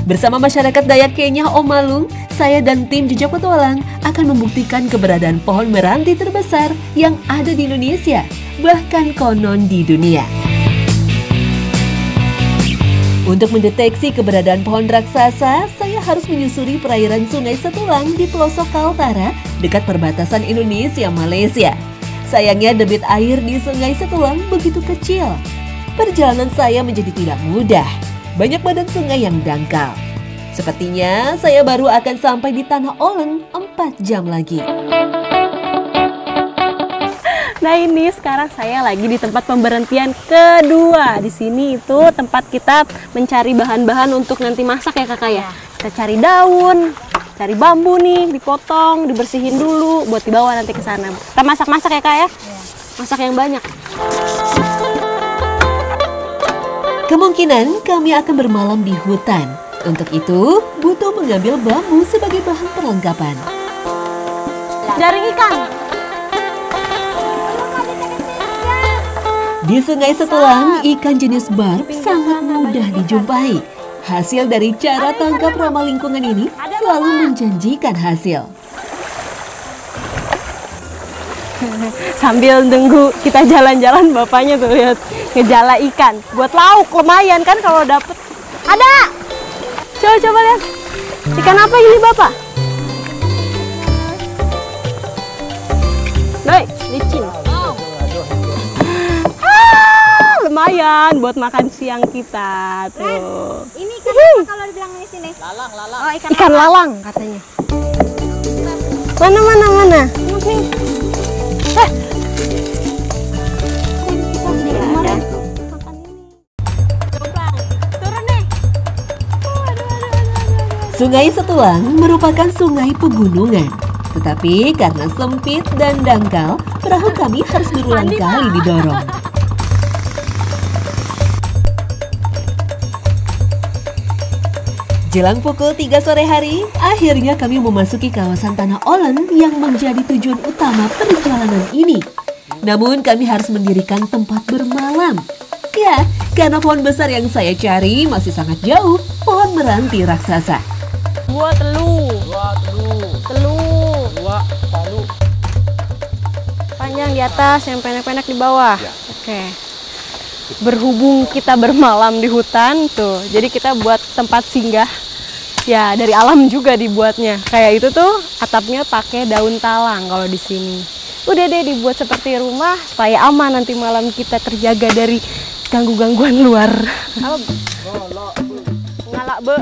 Bersama masyarakat Dayak Kenya Omalung, saya dan tim Jejak Petualang akan membuktikan keberadaan pohon meranti terbesar yang ada di Indonesia, bahkan konon di dunia. Untuk mendeteksi keberadaan pohon raksasa, saya harus menyusuri perairan Sungai Setulang di pelosok Kaltara, dekat perbatasan Indonesia-Malaysia. Sayangnya debit air di Sungai Setulang begitu kecil. Perjalanan saya menjadi tidak mudah. Banyak badan sungai yang dangkal. Sepertinya saya baru akan sampai di Tanah Olen 4 jam lagi. Nah ini sekarang saya lagi di tempat pemberhentian kedua. Di sini itu tempat kita mencari bahan-bahan untuk nanti masak ya kakak ya. Kita cari daun, cari bambu nih, dipotong, dibersihin dulu buat dibawa nanti ke sana. Kita masak-masak ya kak ya. Masak yang banyak. Kemungkinan kami akan bermalam di hutan. Untuk itu butuh mengambil bambu sebagai bahan perlengkapan. Jaring ikan. Di Sungai Setulang, ikan jenis barb sangat mudah dijumpai. Hasil dari cara tangkap ramah lingkungan ini selalu menjanjikan hasil. Sambil nunggu kita jalan-jalan, bapaknya tuh lihat ngejala ikan. Buat lauk lumayan kan kalau dapet. Ada! Coba lihat. Ikan apa ini bapak? Doi, licin. Lumayan buat makan siang kita tuh. Ini ikan apa kalau dibilang di sini? Lalang. Oh, Ikan lalang katanya. Mana? Nih. Turun nih. Sungai Setulang merupakan sungai pegunungan. Tetapi karena sempit dan dangkal, perahu kami harus berulang kali didorong. Jelang pukul 3 sore hari, akhirnya kami memasuki kawasan Tanah Olen yang menjadi tujuan utama perjalanan ini. Namun kami harus mendirikan tempat bermalam. Ya, karena pohon besar yang saya cari masih sangat jauh, pohon meranti raksasa. Dua telu. Panjang di atas, yang pendek-pendek di bawah. Ya. Oke. Berhubung kita bermalam di hutan tuh, jadi kita buat tempat singgah. Ya dari alam juga dibuatnya. Kayak itu tuh atapnya pakai daun talang kalau di sini. Udah deh dibuat seperti rumah supaya aman nanti malam kita terjaga dari gangguan luar. Ngalak be.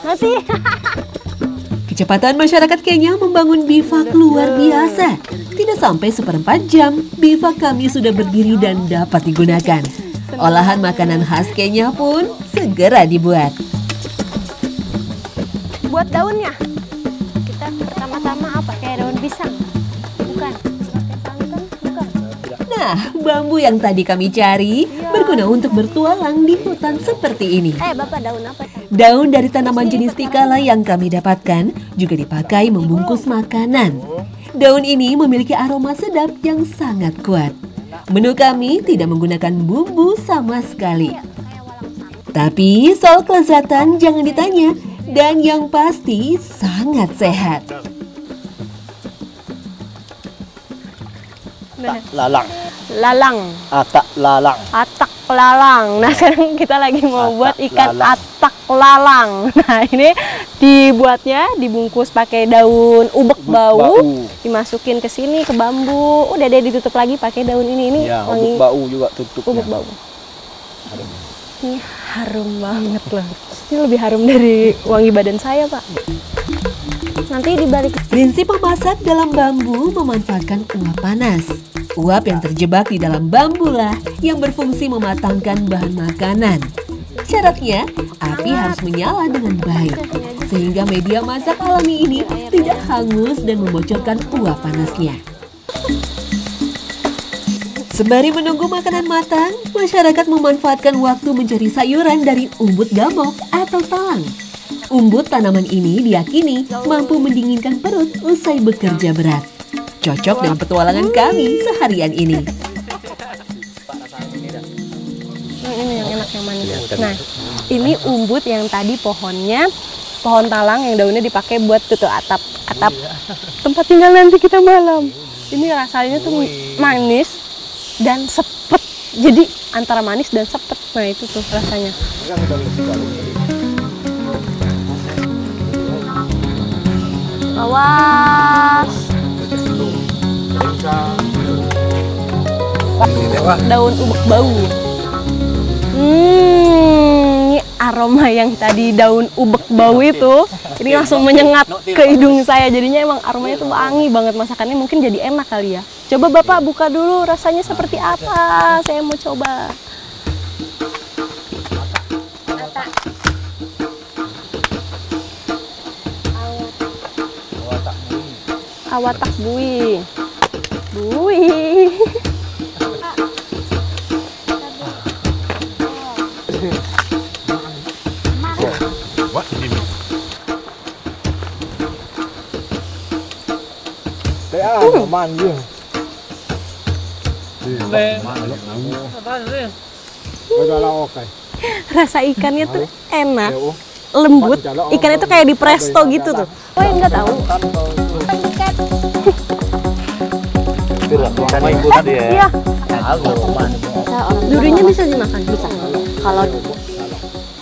Nanti. Kecepatan masyarakat Kenya membangun bivak luar biasa. Tidak sampai 1/4 jam, bivak kami sudah berdiri dan dapat digunakan. Olahan makanan khas Kenya pun segera dibuat. Buat daunnya, kita pertama-tama apa? Kayak daun pisang? Bukan. Bukan. Nah, bambu yang tadi kami cari berguna untuk bertualang di hutan seperti ini. Bapak daun apa? Daun dari tanaman jenis tikala yang kami dapatkan juga dipakai membungkus makanan. Daun ini memiliki aroma sedap yang sangat kuat. Menu kami tidak menggunakan bumbu sama sekali. Tapi soal kelezatan jangan ditanya, dan yang pasti sangat sehat. Atak lalang. Nah sekarang kita lagi mau buat ikan atak lalang. Nah ini dibuatnya dibungkus pakai daun ubek bau, dimasukin ke sini ke bambu. Udah deh ditutup lagi pakai daun ini ya, wangi. Ubek bau juga tutupnya. Ubek bau. Ini harum banget loh. Ini lebih harum dari wangi badan saya pak. Nanti dibalik. Prinsip memasak dalam bambu memanfaatkan uap panas. Uap yang terjebak di dalam bambu lah yang berfungsi mematangkan bahan makanan. Syaratnya, api harus menyala dengan baik, sehingga media masak alami ini tidak hangus dan membocorkan uap panasnya. Sembari menunggu makanan matang, masyarakat memanfaatkan waktu mencari sayuran dari umbut gamok atau talang. Umbut tanaman ini diyakini mampu mendinginkan perut usai bekerja berat. Cocok dengan petualangan kami seharian ini. Ini yang enak yang manis. Nah, Ini umbut yang tadi pohonnya, pohon talang yang daunnya dipakai buat tutup atap tempat tinggal nanti kita malam. Ini rasanya tuh manis dan sepet. Jadi antara manis dan sepet. Nah itu tuh rasanya. Awas. Daun ubek bau. Ini aroma yang tadi daun ubek bau itu, ini langsung menyengat ke hidung saya. Jadinya emang aromanya tuh wangi banget, masakannya mungkin jadi enak kali ya. Coba Bapak buka dulu, rasanya seperti apa? Saya mau coba. Awatak bui. Bui. Rasa ikannya tuh enak, lembut. Ikannya tuh kayak di presto gitu tuh. Oh yang nggak tahu. Iya. Durinya bisa dimakan, bisa. Kalau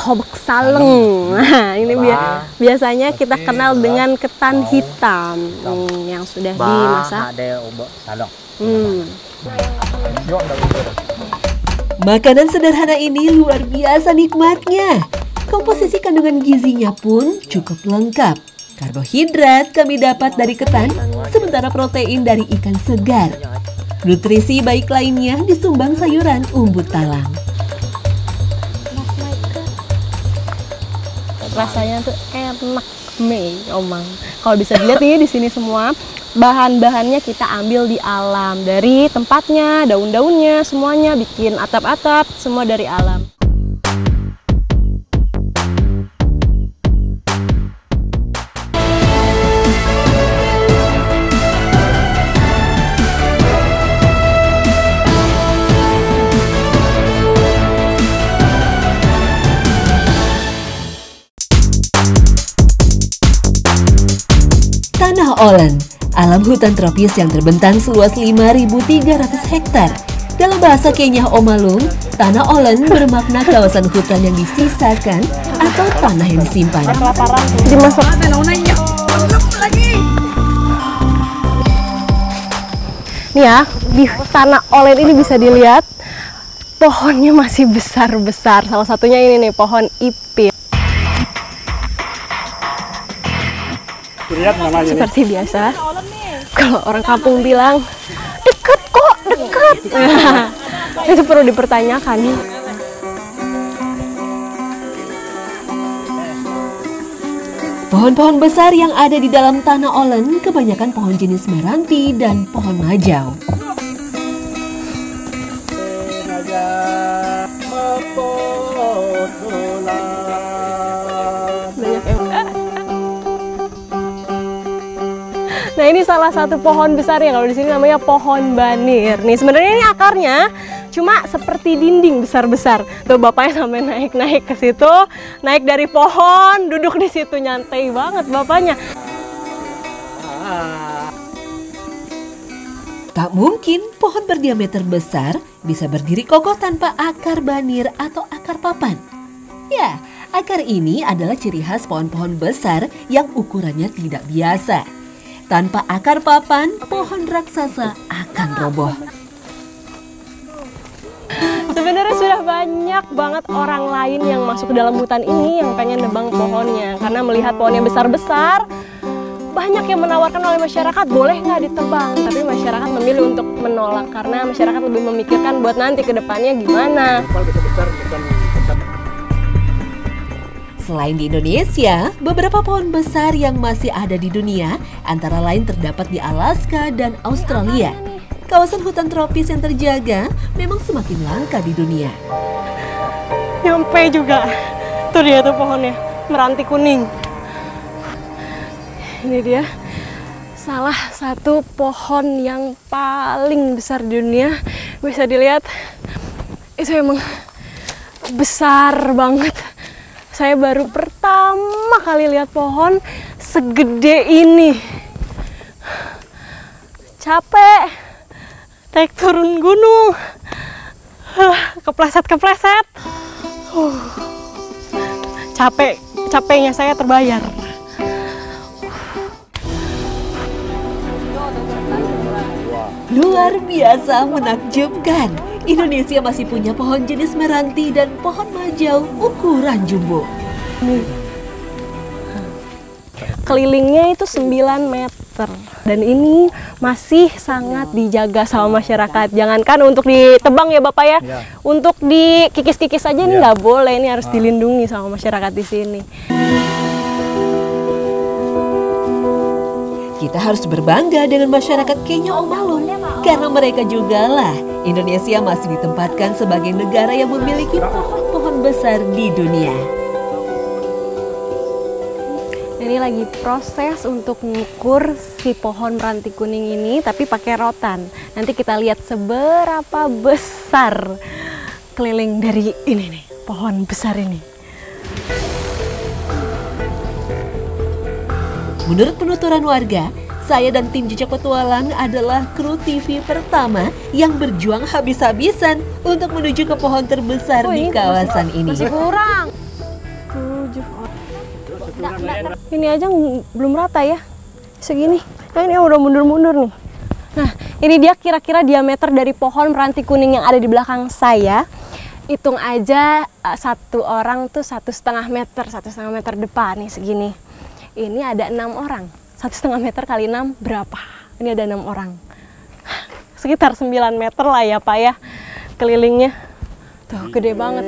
hobek saleng, nah ini biasanya kita kenal dengan ketan hitam yang sudah dimasak. Makanan sederhana ini luar biasa nikmatnya. Komposisi kandungan gizinya pun cukup lengkap. Karbohidrat kami dapat dari ketan, sementara protein dari ikan segar. Nutrisi baik lainnya disumbang sayuran umbut talang. Rasanya tuh enak, omang. Kalau bisa dilihat nih di sini semua bahan-bahannya kita ambil di alam, dari tempatnya, daun-daunnya, semuanya bikin atap-atap, semua dari alam. Tanah Olen, alam hutan tropis yang terbentang seluas 5.300 hektar. Dalam bahasa Kenya Omalung, Tanah Olen bermakna kawasan hutan yang disisakan atau tanah yang disimpan. Dimasuk. Nih ya, di Tanah Olen ini bisa dilihat pohonnya masih besar-besar. Salah satunya ini nih, pohon ipit. Seperti biasa, kalau orang kampung bilang deket kok, deket. Itu perlu dipertanyakan. Pohon-pohon besar yang ada di dalam Tanah Olen kebanyakan pohon jenis meranti dan pohon majau. Nah ini salah satu pohon besar yang kalau di sini namanya pohon banir. Nih sebenarnya ini akarnya cuma seperti dinding besar-besar. Tuh bapaknya sampai naik-naik ke situ, naik dari pohon, duduk di situ nyantai banget bapaknya. Tak mungkin pohon berdiameter besar bisa berdiri kokoh tanpa akar banir atau akar papan. Ya, akar ini adalah ciri khas pohon-pohon besar yang ukurannya tidak biasa. Tanpa akar papan, pohon raksasa akan roboh. Sebenarnya sudah banyak banget orang lain yang masuk ke dalam hutan ini yang pengen nebang pohonnya. Karena melihat pohonnya besar-besar, banyak yang menawarkan oleh masyarakat, boleh nggak ditebang? Tapi masyarakat memilih untuk menolak karena masyarakat lebih memikirkan buat nanti ke depannya gimana. Selain di Indonesia, beberapa pohon besar yang masih ada di dunia antara lain terdapat di Alaska dan Australia. Kawasan hutan tropis yang terjaga memang semakin langka di dunia. Nyampe juga. Tuh dia tuh pohonnya, meranti kuning. Ini dia salah satu pohon yang paling besar di dunia. Bisa dilihat, itu emang besar banget. Saya baru pertama kali lihat pohon segede ini. Capek. Naik turun gunung. Kepleset-kepleset. Capeknya saya terbayar. Luar biasa menakjubkan. Indonesia masih punya pohon jenis meranti dan pohon majau ukuran jumbo. Kelilingnya itu 9 meter. Dan ini masih sangat dijaga sama masyarakat. Jangankan untuk ditebang ya Bapak ya. Untuk dikikis-kikis aja ini nggak boleh. Ini harus dilindungi sama masyarakat di sini. Kita harus berbangga dengan masyarakat Kenya Omalung, karena mereka juga lah Indonesia masih ditempatkan sebagai negara yang memiliki pohon-pohon besar di dunia. Ini lagi proses untuk mengukur si pohon meranti kuning ini, tapi pakai rotan. Nanti kita lihat seberapa besar keliling dari ini nih, pohon besar ini. Menurut penuturan warga, saya dan tim Jejak Petualang adalah kru TV pertama yang berjuang habis-habisan untuk menuju ke pohon terbesar di kawasan ini. Masih kurang. 7 orang. Ini aja belum rata ya, segini. Nah, ini udah mundur-mundur nih. Nah, ini dia kira-kira diameter dari pohon meranti kuning yang ada di belakang saya. Hitung aja satu orang tuh 1,5 meter, 1,5 meter depan nih segini. Ini ada 6 orang, 1,5 meter kali 6 berapa? Ini ada 6 orang. Sekitar 9 meter lah ya Pak ya kelilingnya. Tuh gede banget.